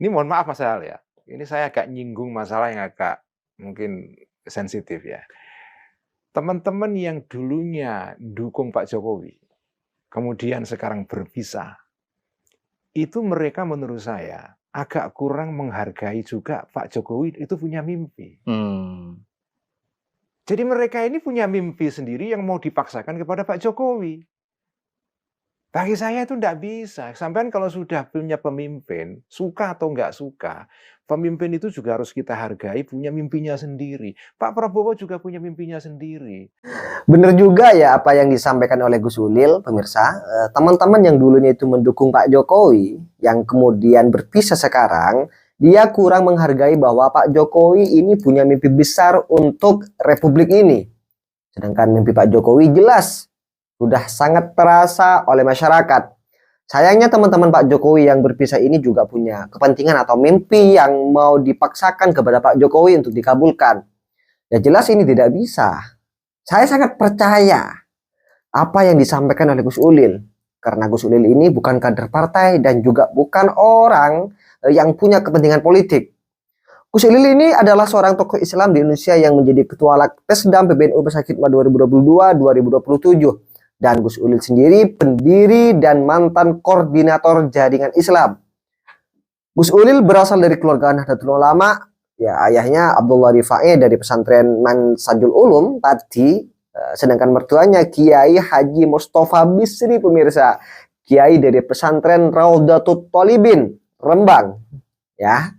Ini mohon maaf Mas Al ya, ini saya agak nyinggung masalah yang agak mungkin sensitif ya. Teman-teman yang dulunya dukung Pak Jokowi, kemudian sekarang berpisah, itu mereka menurut saya agak kurang menghargai juga Pak Jokowi itu punya mimpi. Jadi mereka ini punya mimpi sendiri yang mau dipaksakan kepada Pak Jokowi. Bagi saya itu tidak bisa. Sampean kalau sudah punya pemimpin, suka atau nggak suka, pemimpin itu juga harus kita hargai, punya mimpinya sendiri. Pak Prabowo juga punya mimpinya sendiri. Bener juga ya apa yang disampaikan oleh Gus Ulil, pemirsa. Teman-teman yang dulunya itu mendukung Pak Jokowi, yang kemudian berpisah sekarang, dia kurang menghargai bahwa Pak Jokowi ini punya mimpi besar untuk Republik ini. Sedangkan mimpi Pak Jokowi jelas sudah sangat terasa oleh masyarakat. Sayangnya teman-teman Pak Jokowi yang berpisah ini juga punya kepentingan atau mimpi yang mau dipaksakan kepada Pak Jokowi untuk dikabulkan. Ya jelas ini tidak bisa. Saya sangat percaya apa yang disampaikan oleh Gus Ulil. Karena Gus Ulil ini bukan kader partai dan juga bukan orang yang punya kepentingan politik. Gus Ulil ini adalah seorang tokoh Islam di Indonesia yang menjadi Ketua Lakpesdam PBNU Besakitma 2022-2027. Dan Gus Ulil sendiri pendiri dan mantan koordinator jaringan Islam. Gus Ulil berasal dari keluarga Nahdlatul Ulama. Ya, ayahnya Abdullah Rifai dari pesantren Mansajul Ulum tadi, sedangkan mertuanya Kiai Haji Mustafa Bisri, pemirsa, Kiai dari pesantren Raudatul Thalibin Rembang. Ya,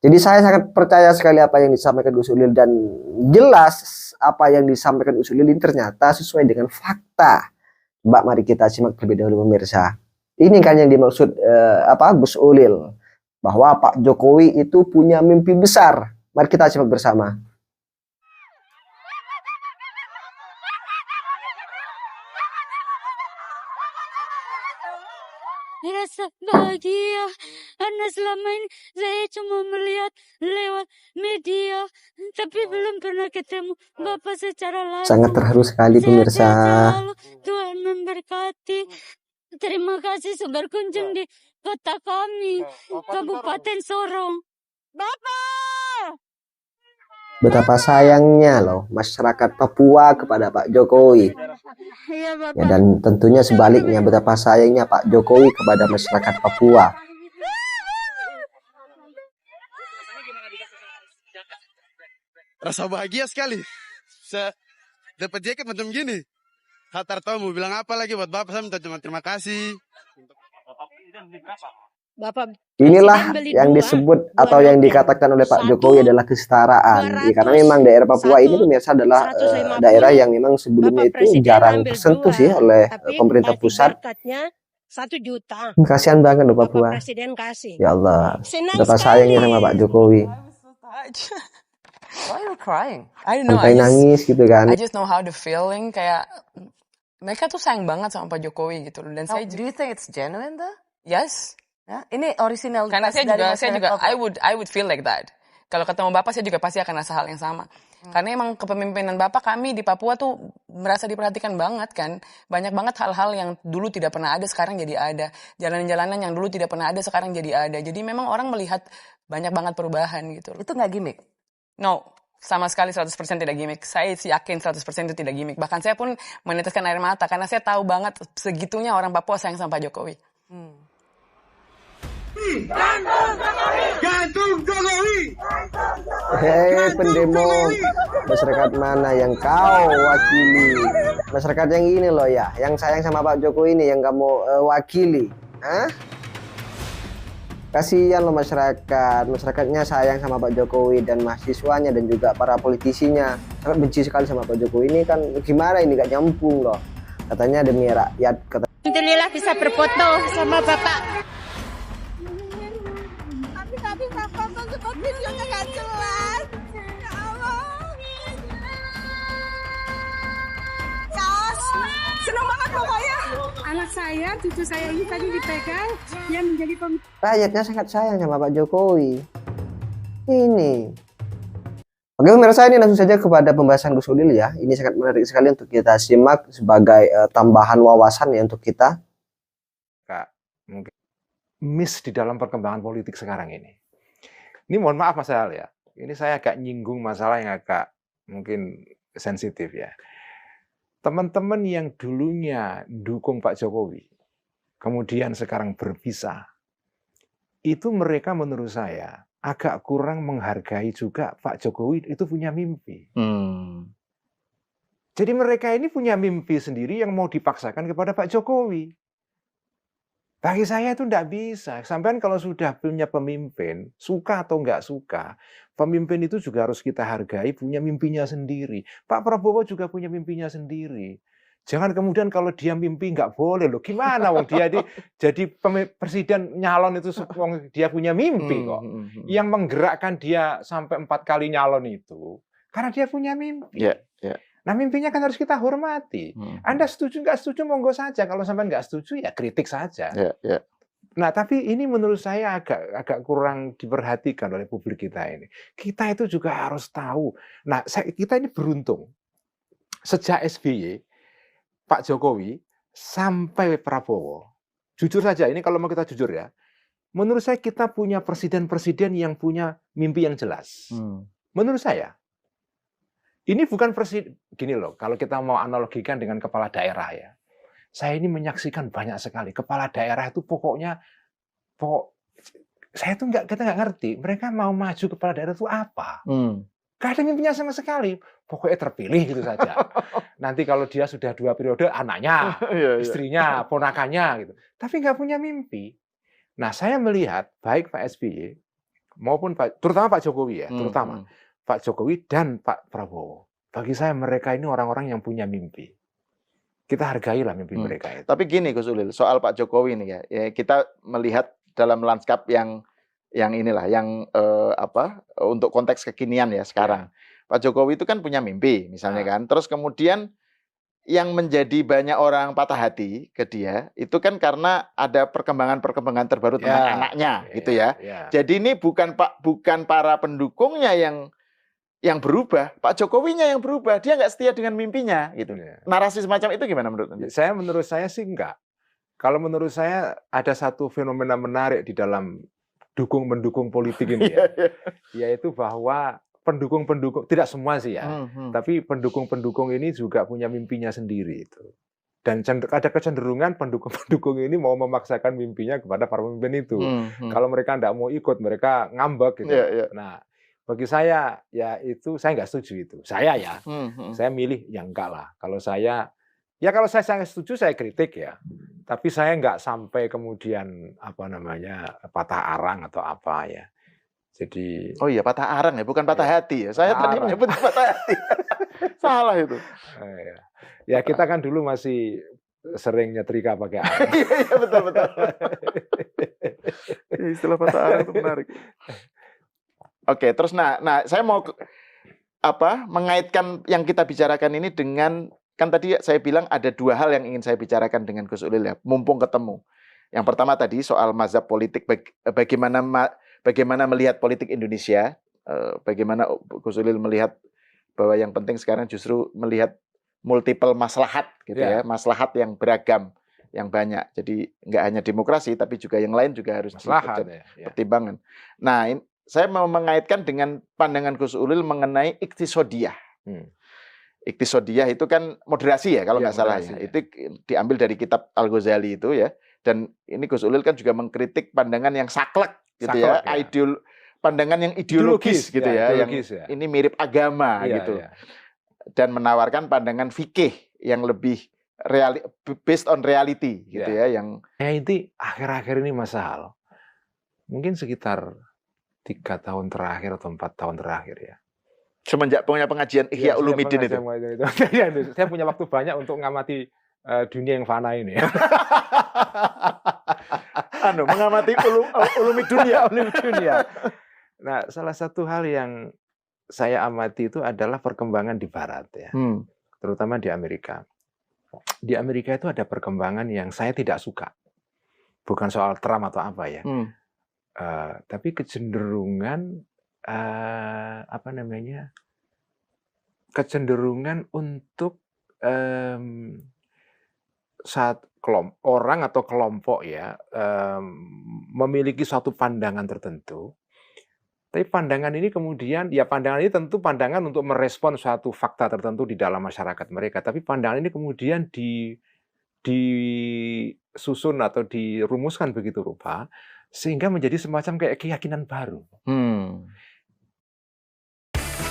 jadi saya sangat percaya sekali apa yang disampaikan Gus Ulil, dan jelas apa yang disampaikan Gus Ulil ini ternyata sesuai dengan fakta. Mbak, mari kita simak terlebih dahulu pemirsa. Ini kan yang dimaksud Gus Ulil, bahwa Pak Jokowi itu punya mimpi besar. Mari kita simak bersama. Rasa bahagia karena selama ini saya cuma melihat lewat media, tapi belum pernah ketemu Bapak secara langsung. Sangat terharu sekali pemirsa. Tuhan memberkati. Terima kasih sudah berkunjung di kota kami, Kabupaten Sorong. Bapak! Betapa sayangnya loh masyarakat Papua kepada Pak Jokowi. Ya, Ya, dan tentunya sebaliknya betapa sayangnya Pak Jokowi kepada masyarakat Papua. Rasa bahagia sekali. Saya dapat jaket macam gini. Hatar tahu mau bilang apa lagi buat Bapak, saya minta cuma terima kasih. Bapak, inilah yang disebut atau yang dikatakan oleh Pak Jokowi adalah kesetaraan. Ya, karena memang daerah Papua ini pemirsa adalah daerah yang memang sebelumnya itu jarang tersentuh sih oleh pemerintah pusat. 1 juta. Kasihan banget loh Papua. Presiden kasih. Ya Allah, betapa sayangnya sama Pak Jokowi. Why are you crying? I don't know. Sampai nangis gitu kan. I just know how the feeling, kayak mereka tuh sayang banget sama Pak Jokowi gitu loh. Dan saya, do you think it's genuine though? yes. Ya, ini original. Karena saya juga I would feel like that. Kalau ketemu Bapak saya juga pasti akan rasa hal yang sama. Karena emang kepemimpinan Bapak, kami di Papua tuh merasa diperhatikan banget kan. Banyak banget hal-hal yang dulu tidak pernah ada sekarang jadi ada. Jalan-jalanan yang dulu tidak pernah ada sekarang jadi ada. Jadi memang orang melihat banyak banget perubahan gitu. Itu nggak gimmick? No, sama sekali 100% tidak gimmick. Saya yakin 100% itu tidak gimmick. Bahkan saya pun meneteskan air mata karena saya tahu banget segitunya orang Papua sayang sama Pak Jokowi. Gantung Jokowi! Hei pendemo, masyarakat mana yang kau wakili? Masyarakat yang ini loh ya, yang sayang sama Pak Jokowi ini yang kamu wakili. Hah? Kasihan loh masyarakatnya sayang sama Pak Jokowi dan mahasiswanya dan juga para politisinya. Sangat benci sekali sama Pak Jokowi ini, kan gimana ini, gak nyambung loh. Katanya demi rakyat. Alhamdulillah bisa berfoto sama Bapak. Tapi Bapak kok videonya nggak jelas. Ya Allah. Yos, senang banget pokoknya. Anak saya, cucu saya ini tadi dipegang, yang menjadi Rakyatnya sangat sayang sama Pak Jokowi. Ini. Oke pemirsa, ini langsung saja kepada pembahasan Gus Ulil ya. Ini sangat menarik sekali untuk kita simak sebagai tambahan wawasan ya untuk kita. Kak, mungkin miss di dalam perkembangan politik sekarang ini. Ini mohon maaf Mas Al ya, ini saya agak nyinggung masalah yang agak mungkin sensitif ya. Teman-teman yang dulunya dukung Pak Jokowi, kemudian sekarang berpisah, itu mereka menurut saya agak kurang menghargai juga Pak Jokowi itu punya mimpi. Jadi mereka ini punya mimpi sendiri yang mau dipaksakan kepada Pak Jokowi. Bagi saya itu tidak bisa. Sampai kalau sudah punya pemimpin, suka atau nggak suka, pemimpin itu juga harus kita hargai, punya mimpinya sendiri. Pak Prabowo juga punya mimpinya sendiri. Jangan kemudian kalau dia mimpi nggak boleh loh. Gimana wong dia jadi presiden nyalon itu dia punya mimpi kok. Yang menggerakkan dia sampai 4 kali nyalon itu karena dia punya mimpi. Nah mimpinya kan harus kita hormati. Anda setuju nggak setuju monggo saja. Kalau sampai nggak setuju ya kritik saja. Nah tapi ini menurut saya agak kurang diperhatikan oleh publik kita ini. Kita itu juga harus tahu. Nah kita ini beruntung. Sejak SBY, Pak Jokowi sampai Prabowo. Jujur saja ini kalau mau kita jujur ya. Menurut saya kita punya presiden-presiden yang punya mimpi yang jelas. Menurut saya. Ini bukan presiden, gini loh, kalau kita mau analogikan dengan kepala daerah ya. Saya ini menyaksikan banyak sekali. Kepala daerah itu saya tuh kita nggak ngerti. Mereka mau maju kepala daerah itu apa? Gak ada mimpinya sama sekali. Pokoknya terpilih gitu saja. Nanti kalau dia sudah 2 periode, anaknya, istrinya, ponakannya gitu. Tapi nggak punya mimpi. Nah saya melihat baik Pak SBY maupun terutama Pak Jokowi ya, terutama. Pak Jokowi dan Pak Prabowo. Bagi saya mereka ini orang-orang yang punya mimpi. Kita hargailah mimpi mereka itu. Tapi gini Gus Ulil, soal Pak Jokowi nih ya kita melihat dalam lanskap yang inilah, yang untuk konteks kekinian ya sekarang. Pak Jokowi itu kan punya mimpi, misalnya kan. Terus kemudian yang menjadi banyak orang patah hati ke dia itu kan karena ada perkembangan-perkembangan terbaru tentang anaknya, gitu ya. Jadi ini bukan para pendukungnya yang berubah, Pak Jokowinya yang berubah. Dia nggak setia dengan mimpinya, gitu. Narasi semacam itu gimana menurut Anda? Menurut saya sih enggak. Kalau menurut saya ada satu fenomena menarik di dalam dukung-mendukung politik ini ya, yaitu bahwa pendukung-pendukung, tidak semua sih ya, tapi pendukung-pendukung ini juga punya mimpinya sendiri itu. Dan ada kecenderungan pendukung-pendukung ini mau memaksakan mimpinya kepada para pemimpin itu. Kalau mereka tidak mau ikut, mereka ngambek gitu. Nah, bagi saya ya itu saya nggak setuju itu. Saya saya milih yang enggak lah. Kalau saya setuju saya kritik ya. Tapi saya nggak sampai kemudian patah arang atau apa ya. Jadi patah arang ya, bukan patah hati ya. Saya tadi menyebut patah hati. Salah itu. Ya kita kan dulu masih sering nyetrika pakai arang. Iya betul. Istilah patah arang itu menarik. Oke, terus nah saya mau mengaitkan yang kita bicarakan ini dengan, kan tadi saya bilang ada 2 hal yang ingin saya bicarakan dengan Gus Ulil ya, mumpung ketemu. Yang pertama tadi soal mazhab politik, bagaimana melihat politik Indonesia, bagaimana Gus Ulil melihat bahwa yang penting sekarang justru melihat multiple maslahat gitu ya, maslahat yang beragam, yang banyak. Jadi nggak hanya demokrasi, tapi juga yang lain juga harus pertimbangan. Nah, saya mau mengaitkan dengan pandangan Gus Ulil mengenai iktisodiyah. Iktisodiyah itu kan moderasi ya kalau nggak salah ya. Itu diambil dari kitab Al-Ghazali itu ya. Dan ini Gus Ulil kan juga mengkritik pandangan yang saklek gitu ya. Pandangan yang ideologis gitu ya. Yang ini mirip agama gitu. Dan menawarkan pandangan fikih yang lebih based on reality gitu ya. Yang ini akhir-akhir ini Mas Hal, mungkin sekitar 3 tahun terakhir atau 4 tahun terakhir ya. Semenjak punya pengajian Ihya Ulumuddin itu. Saya punya waktu banyak untuk mengamati dunia yang fana ini. Mengamati dunia. Nah, salah satu hal yang saya amati itu adalah perkembangan di Barat ya, terutama di Amerika. Di Amerika itu ada perkembangan yang saya tidak suka. Bukan soal Trump atau apa ya. Tapi kecenderungan kecenderungan untuk orang atau kelompok ya memiliki suatu pandangan tertentu, tapi pandangan ini kemudian ya pandangan ini tentu pandangan untuk merespon suatu fakta tertentu di dalam masyarakat mereka, tapi pandangan ini kemudian disusun atau dirumuskan begitu rupa sehingga menjadi semacam kayak keyakinan baru.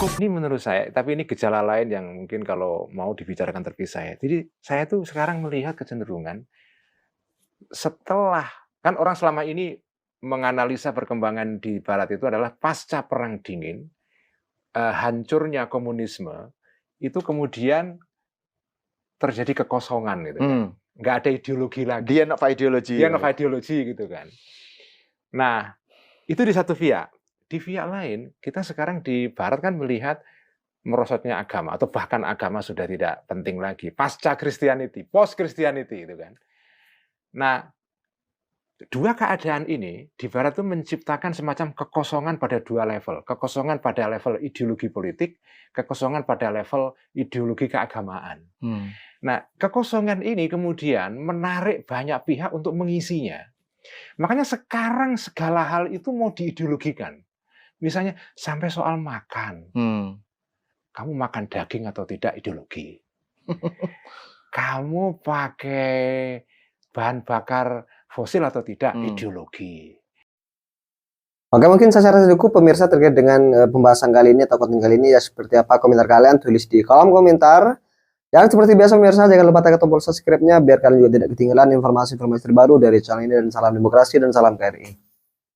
Ini menurut saya, tapi ini gejala lain yang mungkin kalau mau dibicarakan terpisah ya. Jadi saya tuh sekarang melihat kecenderungan setelah, kan orang selama ini menganalisa perkembangan di Barat itu adalah pasca Perang Dingin, hancurnya komunisme, itu kemudian terjadi kekosongan gitu kan. Nggak ada ideologi lagi. Dia of ideology. Dia of ideology gitu kan. Nah, itu di satu pihak. Di pihak lain, kita sekarang di Barat kan melihat merosotnya agama, atau bahkan agama sudah tidak penting lagi. Pasca Christianity, post Christianity itu kan. Nah, dua keadaan ini di Barat itu menciptakan semacam kekosongan pada dua level. Kekosongan pada level ideologi politik, kekosongan pada level ideologi keagamaan. Nah, kekosongan ini kemudian menarik banyak pihak untuk mengisinya. Makanya sekarang segala hal itu mau diideologikan. Misalnya sampai soal makan. Kamu makan daging atau tidak, ideologi. Kamu pakai bahan bakar fosil atau tidak, ideologi. Oke, mungkin saya rasa cukup pemirsa terkait dengan pembahasan kali ini atau konten kali ini ya, seperti apa komentar kalian, tulis di kolom komentar. Dan seperti biasa pemirsa, jangan lupa tekan tombol subscribe-nya biar kalian juga tidak ketinggalan informasi-informasi terbaru dari channel ini, dan salam demokrasi dan salam KRI.